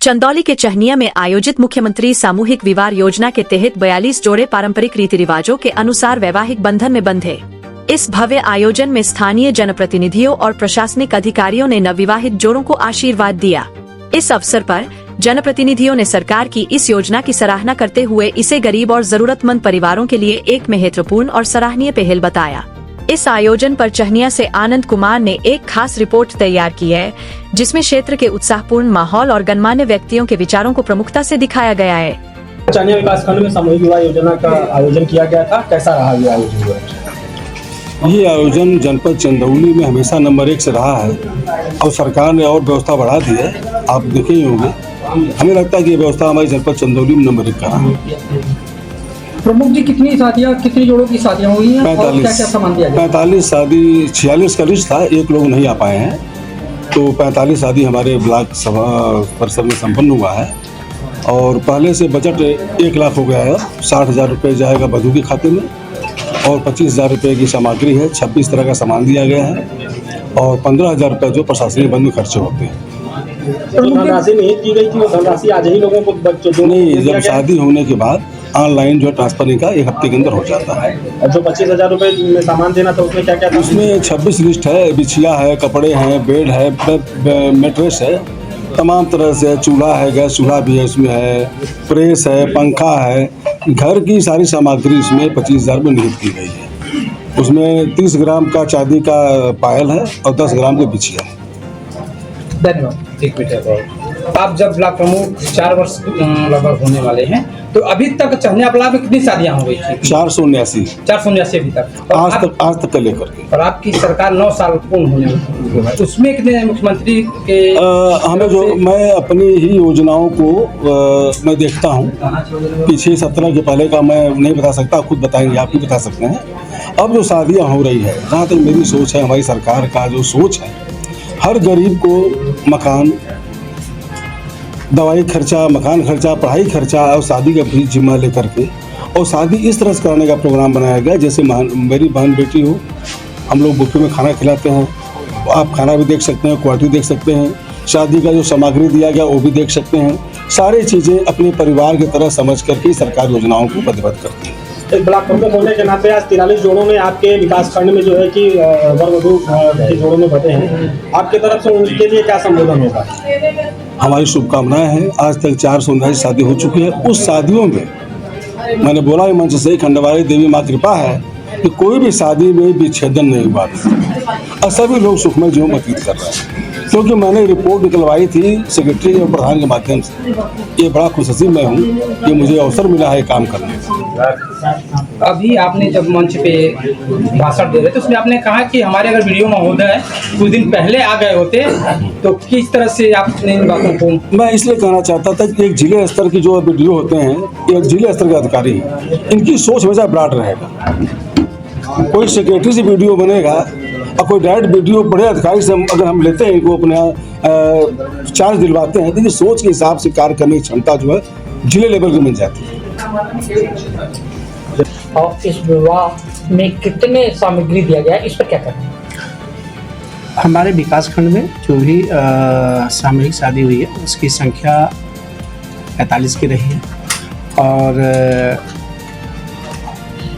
चंदौली के चहनिया में आयोजित मुख्यमंत्री सामूहिक विवाह योजना के तहत 42 जोड़े पारंपरिक रीति रिवाजों के अनुसार वैवाहिक बंधन में बंधे। इस भव्य आयोजन में स्थानीय जनप्रतिनिधियों और प्रशासनिक अधिकारियों ने नवविवाहित जोड़ों को आशीर्वाद दिया। इस अवसर पर जनप्रतिनिधियों ने सरकार की इस योजना की सराहना करते हुए इसे गरीब और जरूरतमंद परिवारों के लिए एक महत्वपूर्ण और सराहनीय पहल बताया। इस आयोजन पर चहनिया से आनंद कुमार ने एक खास रिपोर्ट तैयार की है, जिसमें क्षेत्र के उत्साहपूर्ण माहौल और गणमान्य व्यक्तियों के विचारों को प्रमुखता से दिखाया गया है। चहनिया विकास खंड में सामूहिक विवाह योजना का आयोजन किया गया था, कैसा रहा ये आयोजन? ये आयोजन जनपद चंदौली में हमेशा नंबर 1 से रहा है और सरकार ने और व्यवस्था बढ़ा दी है। आप देखे ही होंगे, हमें लगता है कि ये व्यवस्था हमारी जनपद चंदौली में नंबर 1 का है। प्रमुख जी, कितनी शादियाँ, कितनी जोड़ों की शादियाँ हुई हैं? 45। और क्या-क्या सामान दिया गया? 45 शादी, 46 का लिस्ट था, एक लोग नहीं आ पाए हैं, तो 45 शादी हमारे ब्लॉक सभा परिसर में संपन्न हुआ है। और पहले से बजट 1 लाख हो गया है। 60,000 रुपये जाएगा वधू के खाते में और 25,000 रुपये की सामग्री है। 26 तरह का सामान दिया गया है और 15,000 रुपये जो प्रशासनिक बंद में खर्चे होते हैं। धनराशि नहीं की गई थी, वो धनराशि आज ही लोगों को नहीं, जब शादी होने के बाद ऑनलाइन जो ट्रांसफर का 1 हफ्ते के अंदर हो जाता है। जो 25,000 रुपये में सामान देना था, उसमें क्या क्या था? उसमें 26 लिस्ट है, बिछिया है, कपड़े हैं, बेड है, मैट्रेस है, तमाम तरह से चूल्हा है, गैस चूल्हा भी है, इसमें है प्रेस है, पंखा है, घर की सारी सामग्री इसमें 25,000 में निहित की गई है। उसमें 30 ग्राम का चांदी का पायल है और 10 ग्राम का बिछिया है। धन्यवाद। आप जब ब्लॉक प्रमुख 4 वर्ष लगभग होने वाले हैं, तो अभी तक चहनिया ब्लॉक में कितनी शादियां हो गई थी? 479 अभी तक। आज तक का लेकर के। और आपकी सरकार 9 साल पूर्ण होने वाली, उसमें कितने मुख्यमंत्री के हमें जो मैं अपनी ही योजनाओं को मैं देखता हूँ, पीछे 17 के पहले का मैं नहीं बता सकता, खुद बताएंगे, आप ही बता सकते हैं। अब जो शादियाँ हो रही है, जहाँ तक मेरी सोच है, हमारी सरकार का जो सोच है, हर गरीब को मकान, दवाई खर्चा, मकान खर्चा, पढ़ाई खर्चा और शादी का भी जिम्मा लेकर के, और शादी इस तरह से कराने का प्रोग्राम बनाया गया जैसे मेरी बहन बेटी हो। हम लोग बुफे में खाना खिलाते हैं, आप खाना भी देख सकते हैं, क्वालिटी देख सकते हैं, शादी का जो सामग्री दिया गया वो भी देख सकते हैं। सारी चीज़ें अपने परिवार की तरह समझ करके सरकार योजनाओं को बद्धबद्ध करती है। एक ब्लॉक प्रमुख होने के नाते आज 43 जोड़ों में आपके विकास खंड में जो है कि वर वधू के जोड़ों में बटे हैं, आपकी तरफ से उनके लिए क्या संबोधन होगा? हमारी शुभकामनाएं हैं। आज तक 479 शादी हो चुकी है। उस शादियों में मैंने बोला ही मंच से, खंडवारी देवी माँ कृपा है कि कोई भी शादी में विच्छेदन नहीं हुआ और सभी लोग सुखमय जीवन व्यतीत कर रहे हैं। क्योंकि मैंने रिपोर्ट निकलवाई थी सेक्रेटरी और प्रधान के माध्यम से। ये बड़ा खुशनसीब मैं हूँ कि मुझे अवसर मिला है काम करने का। अभी आपने जब मंच पे भाषण दे रहे थे, उसमें आपने कहा कि हमारे अगर वीडियो महोदय कुछ दिन पहले आ गए होते तो किस तरह से आपने इन बातों को? मैं इसलिए कहना चाहता था कि एक जिले स्तर की जो वीडियो होते हैं, एक जिले स्तर के अधिकारी, इनकी सोच हमेशा ब्रॉड रहेगा। कोई सेक्रेटरी से वीडियो बनेगा और कोई डायरेक्ट वीडियो बड़े अधिकारी से अगर हम लेते हैं, इनको अपना चार्ज दिलवाते हैं, तो ये सोच के हिसाब से कार्य करने की क्षमता जो है जिले लेवल की मिल जाती है। और इस विवाह में कितने सामग्री दिया गया, इस पर क्या करना है? हमारे विकास खंड में जो भी सामूहिक शादी हुई है उसकी संख्या 45 की रही है और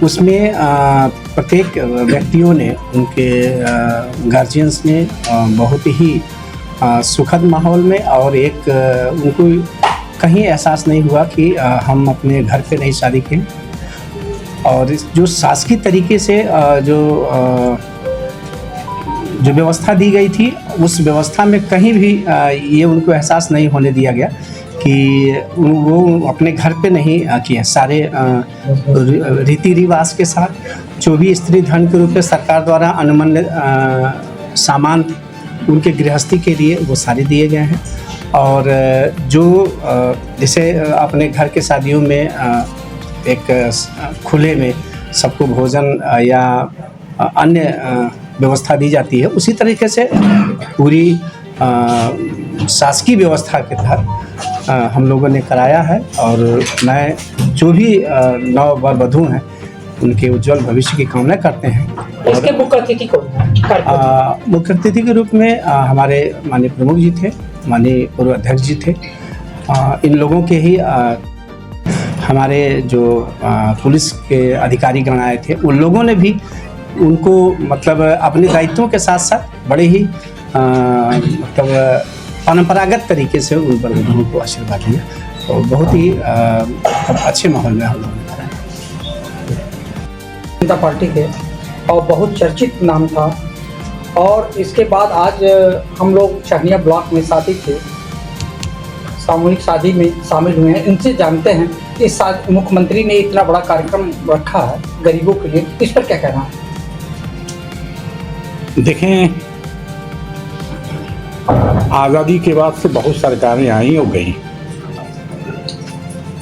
उसमें प्रत्येक व्यक्तियों ने, उनके गार्जियंस ने बहुत ही सुखद माहौल में और एक उनको कहीं एहसास नहीं हुआ कि हम अपने घर पे नहीं शादी की। और जो शासकीय तरीके से जो व्यवस्था दी गई थी, उस व्यवस्था में कहीं भी ये उनको एहसास नहीं होने दिया गया कि वो अपने घर पे नहीं किए। सारे रीति रिवाज के साथ जो भी स्त्री धन के रूप में सरकार द्वारा अनुमन्य सामान उनके गृहस्थी के लिए वो सारे दिए गए हैं। और जो जैसे अपने घर के शादियों में एक खुले में सबको भोजन या अन्य व्यवस्था दी जाती है, उसी तरीके से पूरी शासकीय व्यवस्था के तहत हम लोगों ने कराया है। और मैं जो भी नव वर वधू हैं उनके उज्जवल भविष्य की कामना करते हैं। इसके मुख्य अतिथि कौन? मुख्य अतिथि के रूप में हमारे माननीय प्रमुख जी थे, माननीय पूर्व अध्यक्ष जी थे इन लोगों के ही हमारे जो पुलिस के अधिकारी गण आए थे, उन लोगों ने भी उनको मतलब अपने दायित्वों के साथ साथ बड़े ही मतलब परंपरागत तरीके से उन वर्गों को आशीर्वाद दिया। तो बहुत ही अच्छे माहौल में हम लोगों ने कराया। जनता पार्टी के और बहुत चर्चित नाम था, और इसके बाद आज हम लोग चहनिया ब्लॉक में शादी थे, सामूहिक शादी में शामिल हुए हैं। इनसे जानते हैं कि इस साल मुख्यमंत्री ने इतना बड़ा कार्यक्रम रखा है गरीबों के लिए, इस पर क्या कहना है? देखें, आज़ादी के बाद से बहुत सरकारें आई और गई।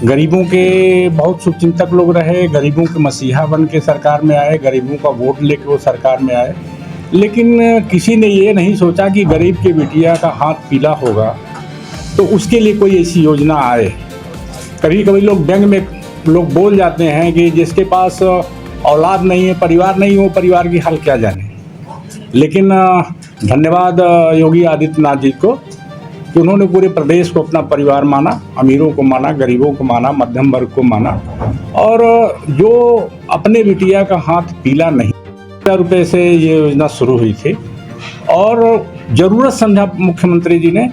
गरीबों के बहुत शुभचिंतक लोग रहे, गरीबों के मसीहा बन के सरकार में आए, गरीबों का वोट लेके वो सरकार में आए, लेकिन किसी ने ये नहीं सोचा कि गरीब के बिटिया का हाथ पीला होगा तो उसके लिए कोई ऐसी योजना आए। कभी कभी लोग व्यंग में लोग बोल जाते हैं कि जिसके पास औलाद नहीं है, परिवार नहीं हो, परिवार की हाल क्या जाने। लेकिन धन्यवाद योगी आदित्यनाथ जी को कि उन्होंने पूरे प्रदेश को अपना परिवार माना, अमीरों को माना, गरीबों को माना, मध्यम वर्ग को माना, और जो अपने बिटिया का हाथ पीला नहीं, ₹1000 से ये योजना शुरू हुई थी। और ज़रूरत समझा मुख्यमंत्री जी ने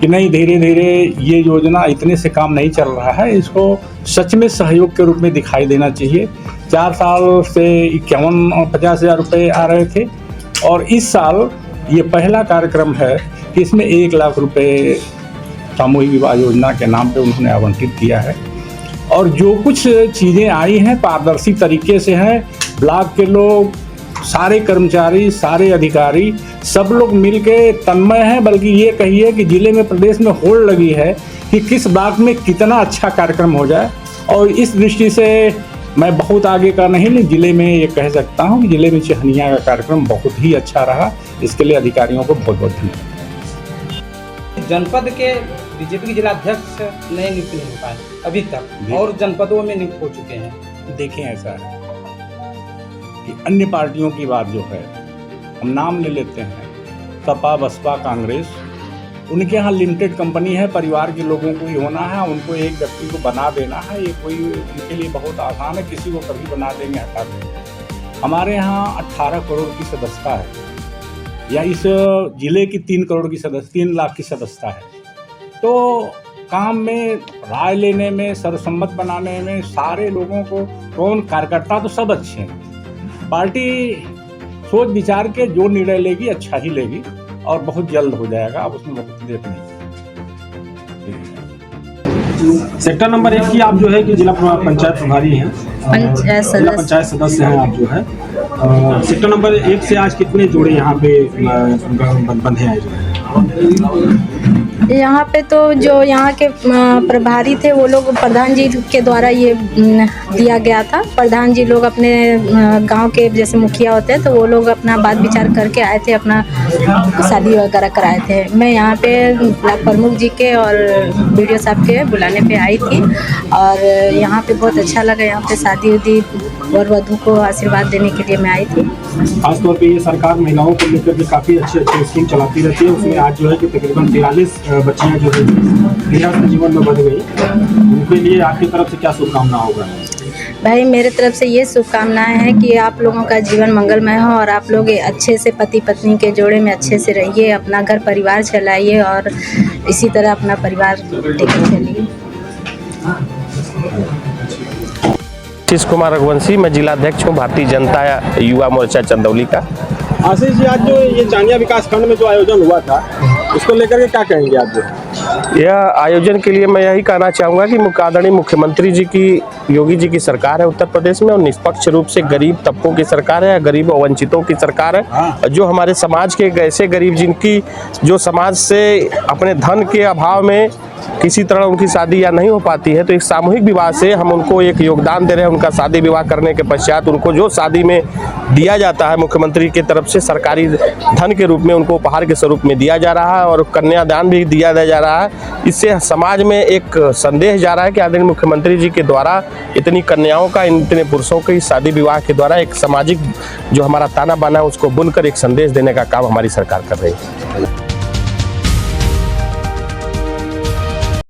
कि नहीं, धीरे धीरे ये योजना इतने से काम नहीं चल रहा है, इसको सच में सहयोग के रूप में दिखाई देना चाहिए। 4 साल से 51-50 हज़ार रुपये आ रहे थे, और इस साल ये पहला कार्यक्रम है कि इसमें 1 लाख रुपए सामूहिक विवाह योजना के नाम पे उन्होंने आवंटित किया है। और जो कुछ चीज़ें आई हैं पारदर्शी तरीके से हैं। ब्लॉक के लोग, सारे कर्मचारी, सारे अधिकारी, सब लोग मिलके तन्मय हैं। बल्कि ये कहिए कि ज़िले में, प्रदेश में होड़ लगी है कि किस ब्लॉक में कितना अच्छा कार्यक्रम हो जाए। और इस दृष्टि से मैं बहुत आगे का नहीं, लेकिन ज़िले में ये कह सकता हूँ कि ज़िले में चहनिया का कार्यक्रम बहुत ही अच्छा रहा। इसके लिए अधिकारियों को बहुत बहुत धन्यवाद। जनपद के बीजेपी के जिलाध्यक्ष नए नियुक्त नहीं हो पाए अभी तक, और जनपदों में नियुक्त हो चुके हैं। देखें, ऐसा है कि अन्य पार्टियों की बात जो है, हम नाम ले लेते हैं, सपा, बसपा, कांग्रेस, उनके यहाँ लिमिटेड कंपनी है, परिवार के लोगों को ही होना है, उनको एक व्यक्ति को बना देना है, ये कोई उनके लिए बहुत आसान है, किसी को कभी बना देंगे, हटा देंगे। हमारे यहाँ 18 करोड़ की सदस्यता है, या इस जिले की 3 करोड़ की सदस्य 3 लाख की सदस्यता है। तो काम में, राय लेने में, सर्वसम्मत बनाने में सारे लोगों को, कौन कार्यकर्ता तो सब अच्छे हैं। पार्टी सोच विचार के जो निर्णय लेगी अच्छा ही लेगी, और बहुत जल्द हो जाएगा। अब उसमें बहुत देर नहीं। सेक्टर नंबर 1 की आप जो है कि जिला पंचायत प्रभारी हैं, जिला पंचायत सदस्य हैं आप जो है। सेक्टर नंबर 1 से आज कितने जोड़े यहाँ पे बंधे आए जो है? यहाँ पे तो जो यहाँ के प्रभारी थे वो लोग प्रधान जी के द्वारा ये दिया गया था। प्रधान जी लोग अपने गांव के जैसे मुखिया होते हैं, तो वो लोग अपना बात विचार करके आए थे, अपना शादी वगैरह कराए थे। मैं यहाँ पे ब्लॉक प्रमुख जी के और BDO साहब के बुलाने पे आई थी, और यहाँ पे बहुत अच्छा लगा। यहाँ पे शादी उदी वर वधू को आशीर्वाद देने के लिए मैं आई थी। खासतौर पे ये सरकार महिलाओं को लेकर के काफ़ी अच्छी स्कीम चलाती रहती है। उसमें आज जो है कि तकरीबन 43 बच्चियाँ जो है गृहस्थ जीवन में बढ़ गई, उनके लिए आपकी तरफ से क्या शुभकामना होगा? भाई, मेरे तरफ से ये शुभकामनाएं हैं कि आप लोगों का जीवन मंगलमय हो, और आप लोग अच्छे से पति पत्नी के जोड़े में अच्छे से रहिए, अपना घर परिवार चलाइए, और इसी तरह अपना परिवार लेकर चलिए। आशीष कुमार रघुवंशी, मैं जिलाध्यक्ष हूँ भारतीय जनता युवा मोर्चा चंदौली का। आशीष जी, आज जो ये चांदिया विकास खंड में जो आयोजन हुआ था, उसको लेकर के क्या कहेंगे आप जो? यह आयोजन के लिए मैं यही कहना चाहूँगा कि आदरणीय मुख्यमंत्री जी की, योगी जी की सरकार है उत्तर प्रदेश में, और निष्पक्ष रूप से गरीब तबकों की सरकार है, गरीब और वंचितों की सरकार है। जो हमारे समाज के ऐसे गरीब जिनकी, जो समाज से अपने धन के अभाव में किसी तरह उनकी शादी या नहीं हो पाती है, तो एक सामूहिक विवाह से हम उनको एक योगदान दे रहे हैं। उनका शादी विवाह करने के पश्चात उनको जो शादी में दिया जाता है मुख्यमंत्री की तरफ से सरकारी धन के रूप में, उनको उपहार के स्वरूप में दिया जा रहा है, और कन्यादान भी दिया जा रहा है। इससे समाज में एक संदेश जा रहा है कि आदरणीय मुख्यमंत्री जी के द्वारा इतनी कन्याओं का, इतने पुरुषों की शादी विवाह के द्वारा एक सामाजिक जो हमारा ताना बाना है उसको बुनकर एक संदेश देने का काम हमारी सरकार कर रही है।